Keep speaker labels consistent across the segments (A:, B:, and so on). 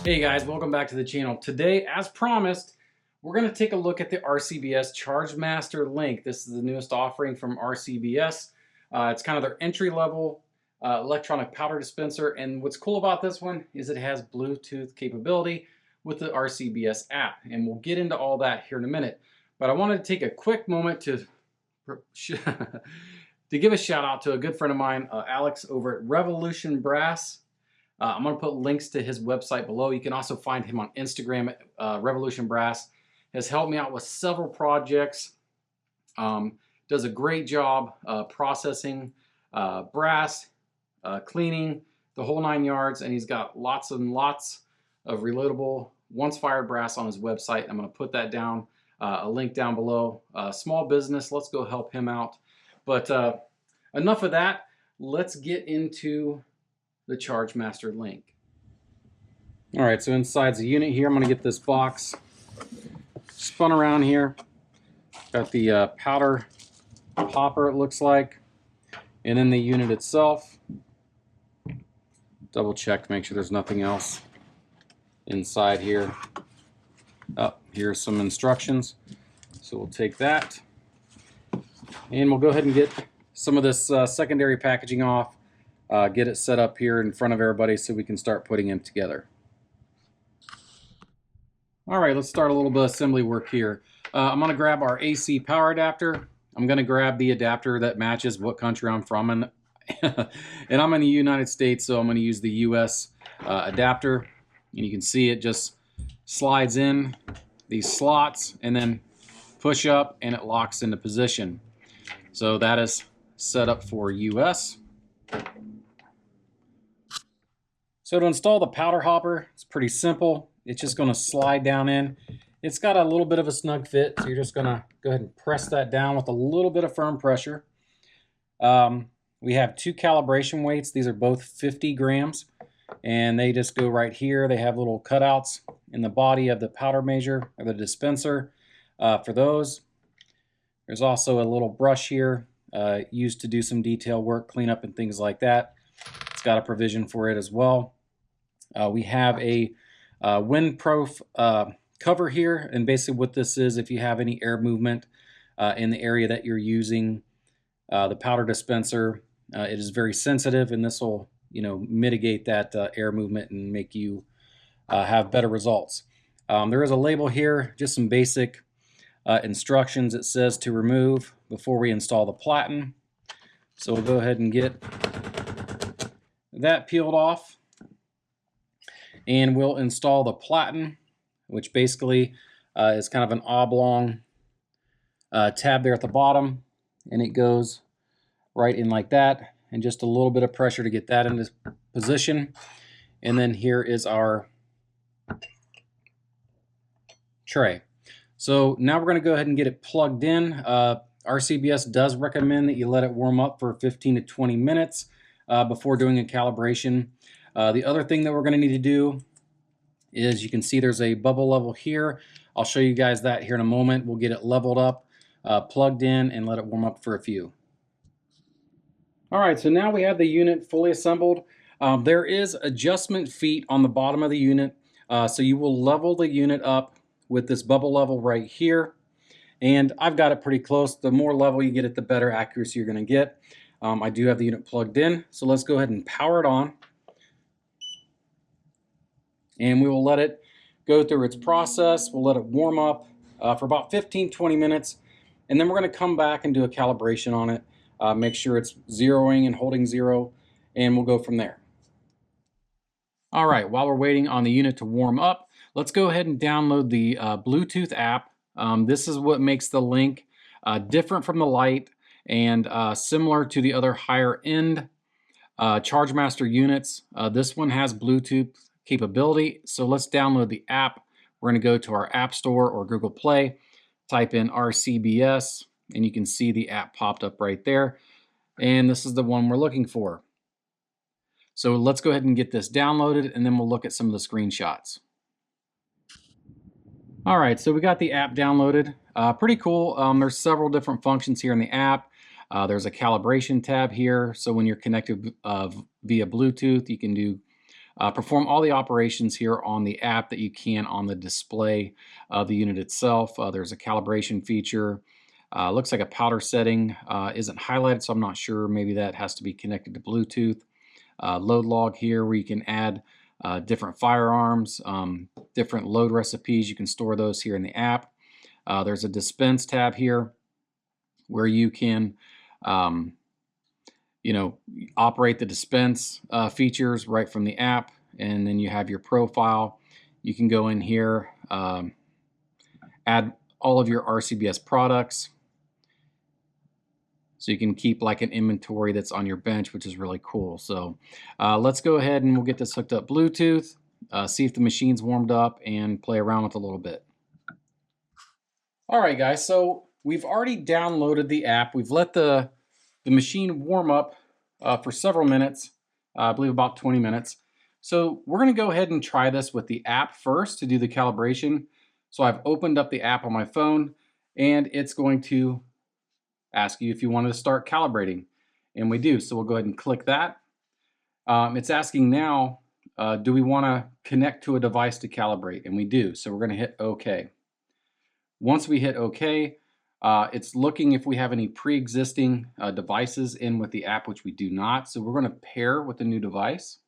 A: Hey guys, welcome back to the channel. Today, as promised, we're going to take a look at the RCBS Charge Master Link. This is the newest offering from RCBS. It's kind of their entry-level electronic powder dispenser, and what's cool about this one is it has Bluetooth capability with the RCBS app, and we'll get into all that here in a minute. But I wanted to take a quick moment to give a shout out to a good friend of mine, Alex over at Revolution Brass. I'm going to put links to his website below. You can also find him on Instagram at Revolution Brass. Has helped me out with several projects. Does a great job processing brass, cleaning, the whole 9 yards, and he's got lots and lots of reloadable once fired brass on his website. I'm going to put that down, a link down below. Small business, let's go help him out. But enough of that. Let's get into the Charge Master Link. All right, so inside the unit here, I'm going to get this box spun around here. Got the powder hopper, it looks like, and then the unit itself. Double check to make sure there's nothing else inside here. Oh, here's some instructions. So we'll take that, and we'll go ahead and get some of this secondary packaging off. Get it set up here in front of everybody so we can start putting them together. All right, let's start a little bit of assembly work here. I'm going to grab our AC power adapter. I'm going to grab the adapter that matches what country I'm from, and I'm in the United States, so I'm going to use the US adapter. And you can see it just slides in these slots and then push up and it locks into position. So that is set up for US. So to install the powder hopper, it's pretty simple. It's just going to slide down in. It's got a little bit of a snug fit, so you're just going to go ahead and press that down with a little bit of firm pressure. We have 2 calibration weights. These are both 50 grams, and they just go right here. They have little cutouts in the body of the powder measure or the dispenser for those. There's also a little brush here used to do some detail work, cleanup, and things like that. It's got a provision for it as well. We have a windproof cover here, and basically what this is, if you have any air movement in the area that you're using the powder dispenser, it is very sensitive, and this will, mitigate that air movement and make you have better results. There is a label here, just some basic instructions. It says to remove before we install the platen. So we'll go ahead and get that peeled off, and we'll install the platen, which basically is kind of an oblong tab there at the bottom, and it goes right in like that, and just a little bit of pressure to get that into position. And then here is our tray. So now we're going to go ahead and get it plugged in. RCBS does recommend that you let it warm up for 15 to 20 minutes before doing a calibration. The other thing that we're going to need to do is, you can see there's a bubble level here. I'll show you guys that here in a moment. We'll get it leveled up, plugged in, and let it warm up for a few. All right, so now we have the unit fully assembled. There is adjustment feet on the bottom of the unit, so you will level the unit up with this bubble level right here. And I've got it pretty close. The more level you get it, the better accuracy you're going to get. I do have the unit plugged in, so let's go ahead and power it on. And we will let it go through its process. We'll let it warm up for about 15-20 minutes, and then we're going to come back and do a calibration on it, make sure it's zeroing and holding zero, and we'll go from there. All right, while we're waiting on the unit to warm up, let's go ahead and download the Bluetooth app. This is what makes the Link different from the Lite and similar to the other higher end Charge Master units. This one has Bluetooth capability, so let's download the app. We're going to go to our App Store or Google Play, type in RCBS, and you can see the app popped up right there, and this is the one we're looking for. So let's go ahead and get this downloaded, and then we'll look at some of the screenshots. All right, so we got the app downloaded. Pretty cool. There's several different functions here in the app. There's a calibration tab here, so when you're connected via Bluetooth, you can do perform all the operations here on the app that you can on the display of the unit itself. There's a calibration feature. Looks like a powder setting isn't highlighted, so I'm not sure. Maybe that has to be connected to Bluetooth. Load log here where you can add different firearms, different load recipes. You can store those here in the app. There's a dispense tab here where you can operate the dispense features right from the app, and then you have your profile. You can go in here, add all of your RCBS products, so you can keep like an inventory that's on your bench, which is really cool. So let's go ahead and we'll get this hooked up Bluetooth, see if the machine's warmed up, and play around with it a little bit. All right, guys, so we've already downloaded the app. We've let the machine warm up for several minutes, I believe about 20 minutes. So we're gonna go ahead and try this with the app first to do the calibration. So I've opened up the app on my phone, and it's going to ask you if you wanted to start calibrating, and we do. So we'll go ahead and click that. It's asking now, do we wanna connect to a device to calibrate? And we do, so we're gonna hit OK. Once we hit OK, it's looking if we have any pre-existing devices in with the app, which we do not. So we're going to pair with a new device.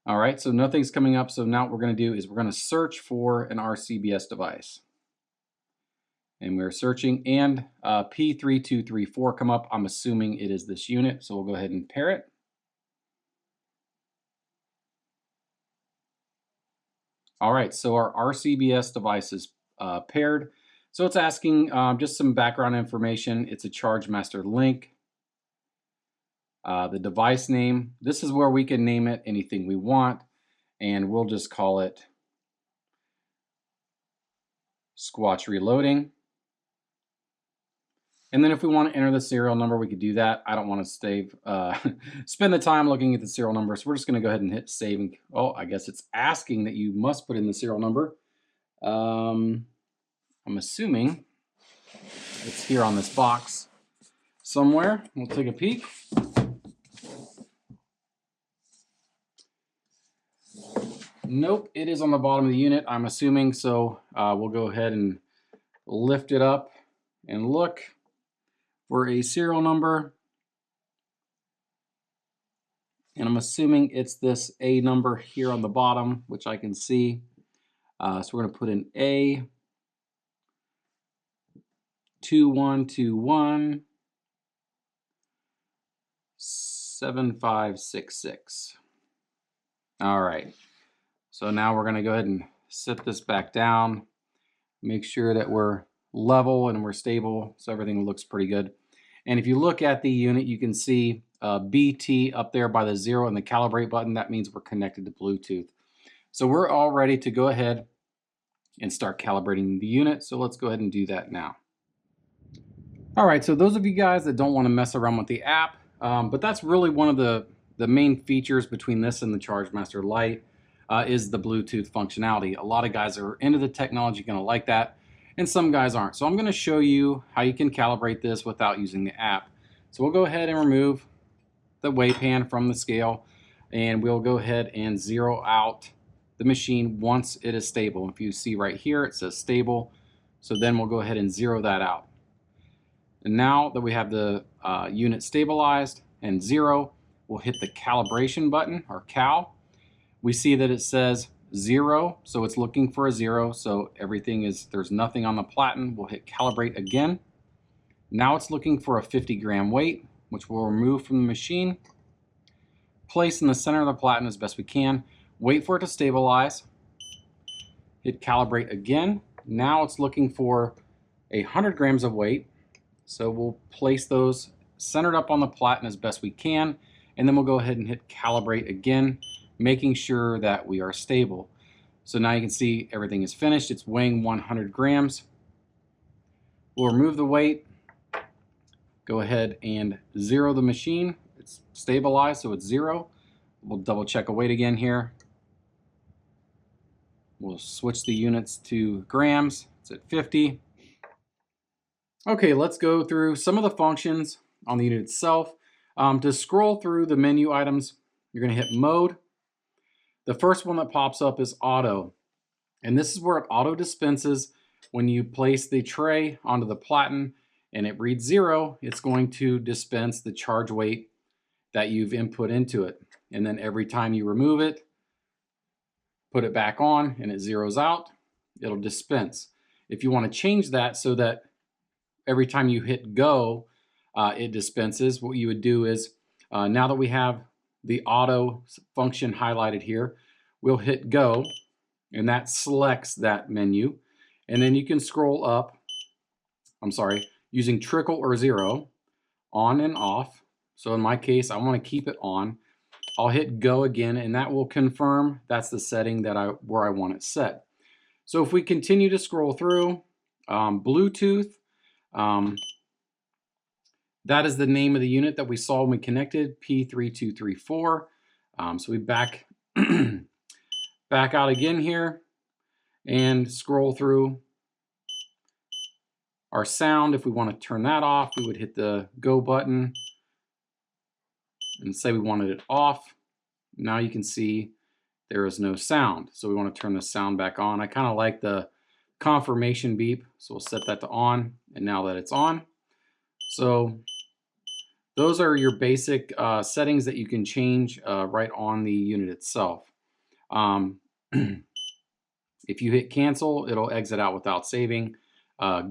A: All right, so nothing's coming up. So now what we're going to do is we're going to search for an RCBS device. And we're searching, and P3234 come up. I'm assuming it is this unit. So we'll go ahead and pair it. All right, so our RCBS device is paired. So it's asking just some background information. It's a Charge Master Link. The device name, this is where we can name it anything we want, and we'll just call it Squatch Reloading. And then if we want to enter the serial number, we could do that. I don't want to spend the time looking at the serial number, so we're just going to go ahead and hit save. And, oh, I guess it's asking that you must put in the serial number. I'm assuming it's here on this box somewhere. We'll take a peek. Nope, it is on the bottom of the unit, I'm assuming. So we'll go ahead and lift it up and look for a serial number. And I'm assuming it's this A number here on the bottom, which I can see. So we're going to put in A 2121 7566. All right. So now we're going to go ahead and set this back down, make sure that we're level and we're stable, so everything looks pretty good. And if you look at the unit, you can see BT up there by the 0 and the calibrate button. That means we're connected to Bluetooth. So we're all ready to go ahead and start calibrating the unit. So let's go ahead and do that now. All right, so those of you guys that don't want to mess around with the app, but that's really one of the main features between this and the Charge Master Lite is the Bluetooth functionality. A lot of guys are into the technology, going to like that, and some guys aren't. So I'm going to show you how you can calibrate this without using the app. So we'll go ahead and remove the weigh pan from the scale, and we'll go ahead and zero out the machine once it is stable. If you see right here, it says stable. So then we'll go ahead and zero that out. And now that we have the unit stabilized and zero, we'll hit the calibration button, or cal. We see that it says 0, so it's looking for a 0, so everything is, there's nothing on the platen. We'll hit calibrate again. Now it's looking for a 50-gram weight, which we'll remove from the machine. Place in the center of the platen as best we can. Wait for it to stabilize. Hit calibrate again. Now it's looking for 100 grams of weight, so we'll place those centered up on the platen as best we can, and then we'll go ahead and hit calibrate again, making sure that we are stable. So now you can see everything is finished. It's weighing 100 grams. We'll remove the weight, go ahead and zero the machine. It's stabilized, so it's 0. We'll double check a weight again here. We'll switch the units to grams. It's at 50. Okay, let's go through some of the functions on the unit itself. To scroll through the menu items, You're going to hit mode. The first one that pops up is auto. And this is where it auto dispenses. When you place the tray onto the platen and it reads 0, it's going to dispense the charge weight that you've input into it. And then every time you remove it, put it back on and it zeroes out, it'll dispense. If you want to change that so that every time you hit go, it dispenses, what you would do is, now that we have the auto function highlighted here, we'll hit go, and that selects that menu. And then you can scroll up, using trickle or 0, on and off. So in my case, I want to keep it on. I'll hit go again, and that will confirm that's the setting that where I want it set. So if we continue to scroll through, Bluetooth, that is the name of the unit that we saw when we connected, P3234. So we back out again here and scroll through our sound. If we want to turn that off, we would hit the go button and say we wanted it off. Now you can see there is no sound. So we want to turn the sound back on. I kind of like the confirmation beep, so we'll set that to on, and now that it's on. So those are your basic settings that you can change right on the unit itself. If you hit cancel, it'll exit out without saving.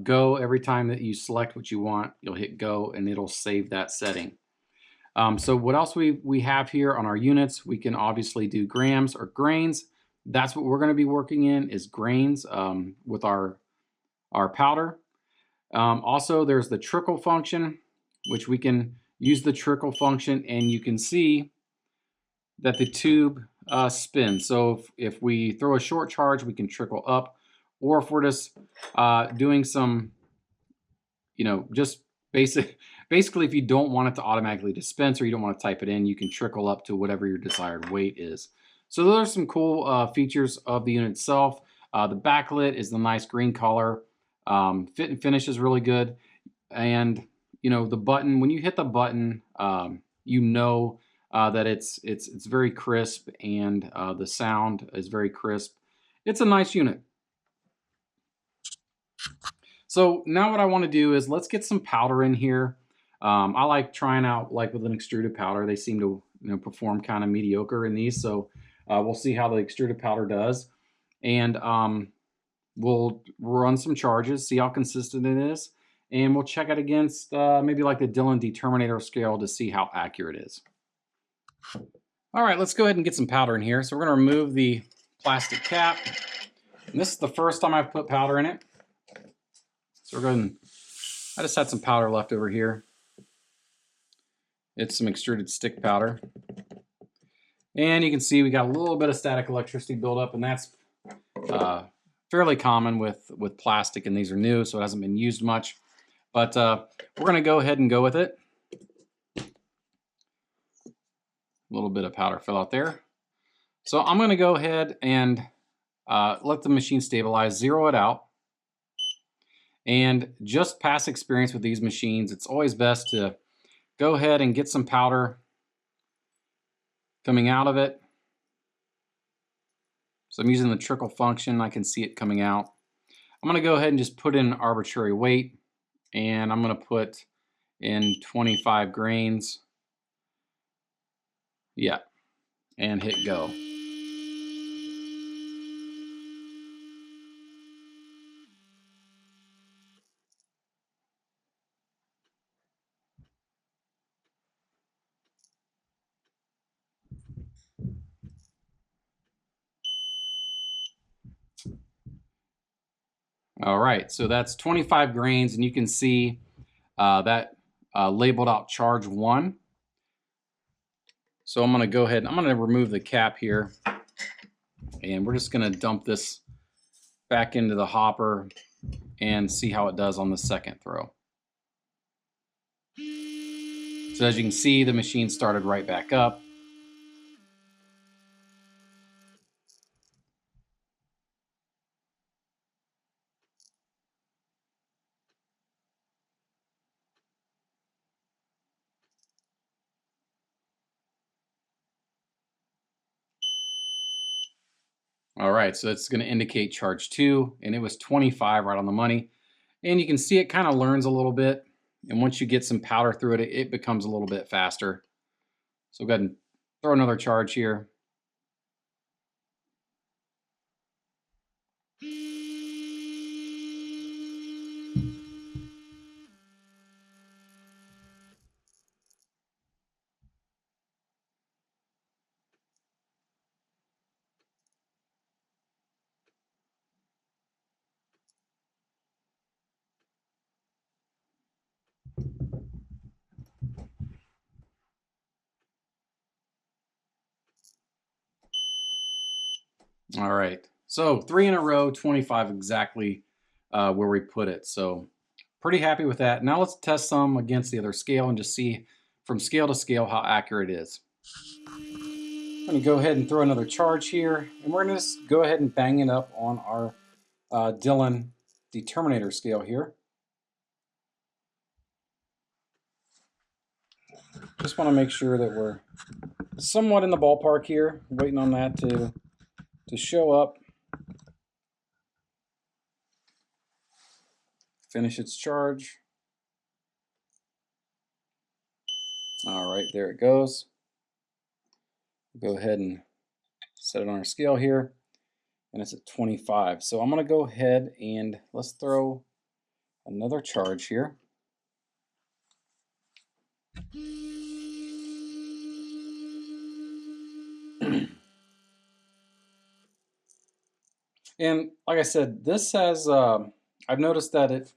A: Go, every time that you select what you want, you'll hit go and it'll save that setting. So what else we have here on our units, we can obviously do grams or grains. That's what we're going to be working in, is grains with our powder. Also, there's the trickle function, which we can use the trickle function, and you can see that the tube spins. So if we throw a short charge, we can trickle up, or if we're just doing some, just basically if you don't want it to automatically dispense or you don't want to type it in, you can trickle up to whatever your desired weight is. So those are some cool features of the unit itself. The backlit is the nice green color. Fit and finish is really good. And the button, when you hit the button, that it's very crisp, and the sound is very crisp. It's a nice unit. So now what I want to do is let's get some powder in here. I like trying out with an extruded powder. They seem to perform kind of mediocre in these. So we'll see how the extruded powder does. And we'll run some charges, see how consistent it is. And we'll check it against maybe like the Dillon Determinator scale to see how accurate it is. All right, let's go ahead and get some powder in here. So we're going to remove the plastic cap. And this is the first time I've put powder in it. So we're going. I just had some powder left over here. It's some extruded stick powder. And you can see we got a little bit of static electricity buildup, and that's fairly common with plastic, and these are new, so it hasn't been used much. But we're going to go ahead and go with it. A little bit of powder fell out there. So I'm going to go ahead and let the machine stabilize, zero it out. And just past experience with these machines, it's always best to go ahead and get some powder coming out of it. So I'm using the trickle function. I can see it coming out. I'm going to go ahead and just put in an arbitrary weight, and I'm going to put in 25 grains. Yeah, and hit go. All right, so that's 25 grains, and you can see that labeled out charge 1. So I'm going to go ahead and I'm going to remove the cap here, and we're just going to dump this back into the hopper and see how it does on the second throw. So as you can see, the machine started right back up. All right, so it's going to indicate charge 2, and it was 25 right on the money. And you can see it kind of learns a little bit. And once you get some powder through it, it becomes a little bit faster. So go ahead and throw another charge here. All right, so 3 in a row, 25 exactly where we put it. So pretty happy with that. Now let's test some against the other scale and just see from scale to scale how accurate it is. I'm going to go ahead and throw another charge here, and we're going to just go ahead and bang it up on our Dillon determinator scale here. Just want to make sure that we're somewhat in the ballpark here, waiting on that to show up. Finish its charge. All right, there it goes. Go ahead and set it on our scale here, and it's at 25. So I'm going to go ahead and let's throw another charge here. And like I said, this has, I've noticed that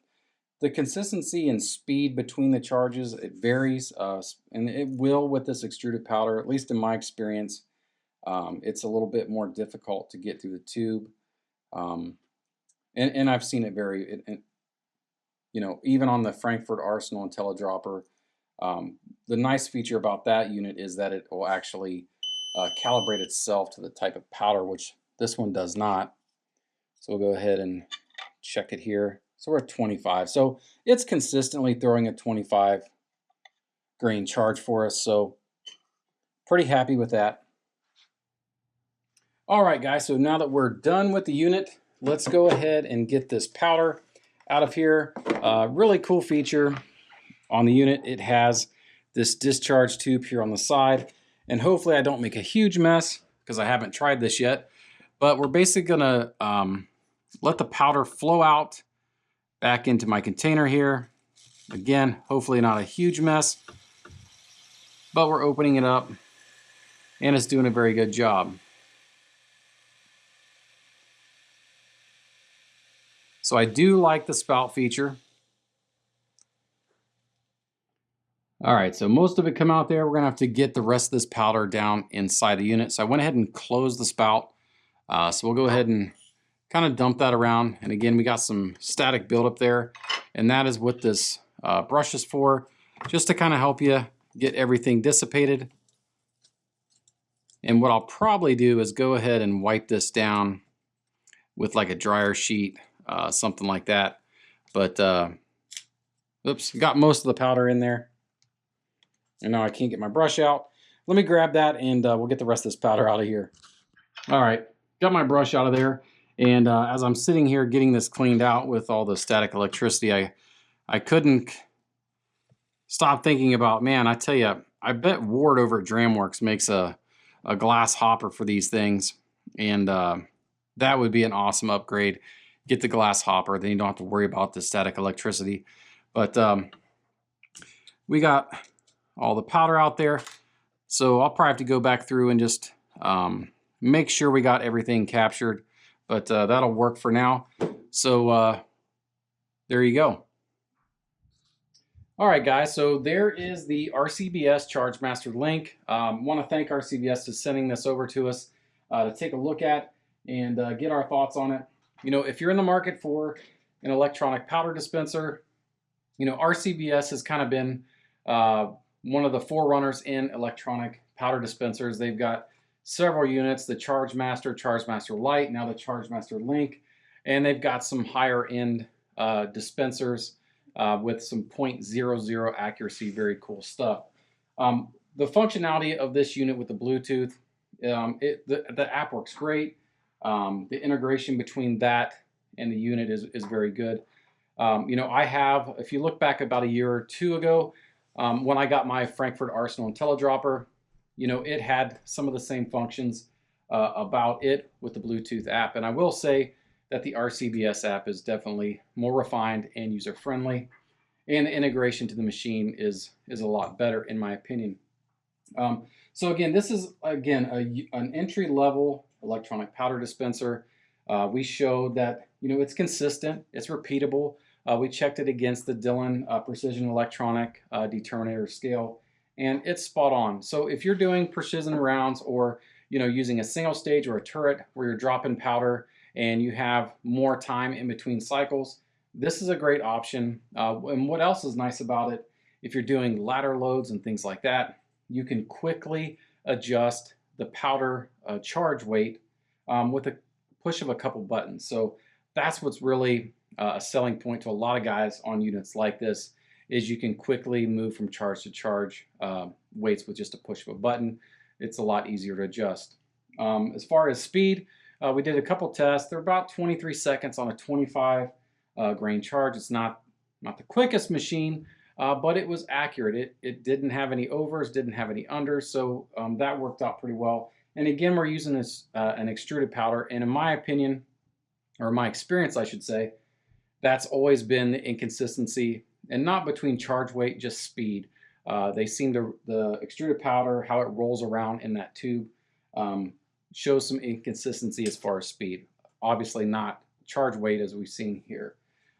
A: the consistency and speed between the charges, it varies, and it will with this extruded powder, at least in my experience. It's a little bit more difficult to get through the tube. And I've seen it vary, you know, even on the Frankfurt Arsenal IntelliDropper. The nice feature about that unit is that it will actually calibrate itself to the type of powder, which this one does not. So we'll go ahead and check it here. So we're at 25. So it's consistently throwing a 25 grain charge for us. So pretty happy with that. All right, guys. So now that we're done with the unit, let's go ahead and get this powder out of here. Really cool feature on the unit. It has this discharge tube here on the side. And hopefully I don't make a huge mess because I haven't tried this yet. But we're basically going to let the powder flow out back into my container here. Again, hopefully not a huge mess, but we're opening it up and it's doing a very good job. So I do like the spout feature. All right, so most of it come out there. We're gonna have to get the rest of this powder down inside the unit. So I went ahead and closed the spout. So we'll go ahead and kind of dump that around. And again, we got some static buildup there. And that is what this brush is for, just to kind of help you get everything dissipated. And what I'll probably do is go ahead and wipe this down with like a dryer sheet, something like that. But, oops, got most of the powder in there. And now I can't get my brush out. Let me grab that and we'll get the rest of this powder out of here. All right, got my brush out of there. And as I'm sitting here getting this cleaned out with all the static electricity, I couldn't stop thinking about, man, I tell you, I bet Ward over at DramWorks makes a glass hopper for these things. And that would be an awesome upgrade. Get the glass hopper, then you don't have to worry about the static electricity. But we got all the powder out there. So I'll probably have to go back through and just make sure we got everything captured. But that'll work for now. So there you go. All right, guys, so there is the RCBS Charge Master Link. Want to thank RCBS for sending this over to us to take a look at and get our thoughts on it. You know, if you're in the market for an electronic powder dispenser, you know, RCBS has kind of been one of the forerunners in electronic powder dispensers. They've got several units, the Charge Master, Charge Master Lite, now the Charge Master Link, and they've got some higher end dispensers with some 0.00 accuracy, very cool stuff. The functionality of this unit with the Bluetooth, the app works great. The integration between that and the unit is very good. You know, I have, if you look back about a year or two ago, when I got my Frankfurt Arsenal IntelliDropper, you know, it had some of the same functions about it with the Bluetooth app. And I will say that the RCBS app is definitely more refined and user-friendly, and the integration to the machine is a lot better in my opinion. So again, this is an entry-level electronic powder dispenser. We showed that, you know, it's consistent, it's repeatable. We checked it against the Dillon Precision Electronic Determinator scale, and it's spot on. So if you're doing precision rounds, or you know, using a single stage or a turret where you're dropping powder and you have more time in between cycles, this is a great option. And what else is nice about it, if you're doing ladder loads and things like that, you can quickly adjust the powder charge weight with a push of a couple buttons. So that's what's really a selling point to a lot of guys on units like this, is you can quickly move from charge to charge weights with just a push of a button. It's a lot easier to adjust. As far as speed, we did a couple tests. They're about 23 seconds on a 25 grain charge. It's not the quickest machine, but it was accurate. It didn't have any overs, didn't have any unders, so that worked out pretty well. And again, we're using this an extruded powder, and in my opinion, or my experience I should say, that's always been the inconsistency, and not between charge weight, just speed. They seem to, the extruded powder, how it rolls around in that tube, shows some inconsistency as far as speed. Obviously not charge weight as we've seen here.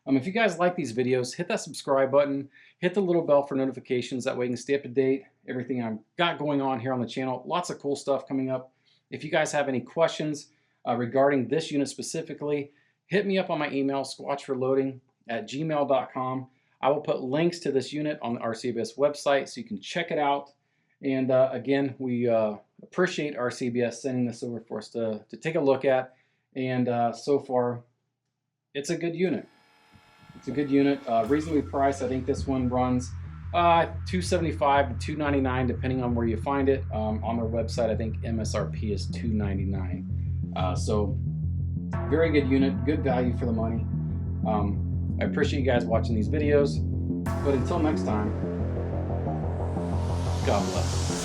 A: If you guys like these videos, hit that subscribe button, hit the little bell for notifications, that way you can stay up to date, everything I've got going on here on the channel. Lots of cool stuff coming up. If you guys have any questions regarding this unit specifically, hit me up on my email, squatchforloading@gmail.com. I will put links to this unit on the RCBS website so you can check it out. And again, we appreciate RCBS sending this over for us to take a look at. And so far, it's a good unit. It's a good unit, reasonably priced. I think this one runs $275 to $299, depending on where you find it. On their website, I think MSRP is $299. So very good unit, good value for the money. I appreciate you guys watching these videos, but until next time, God bless.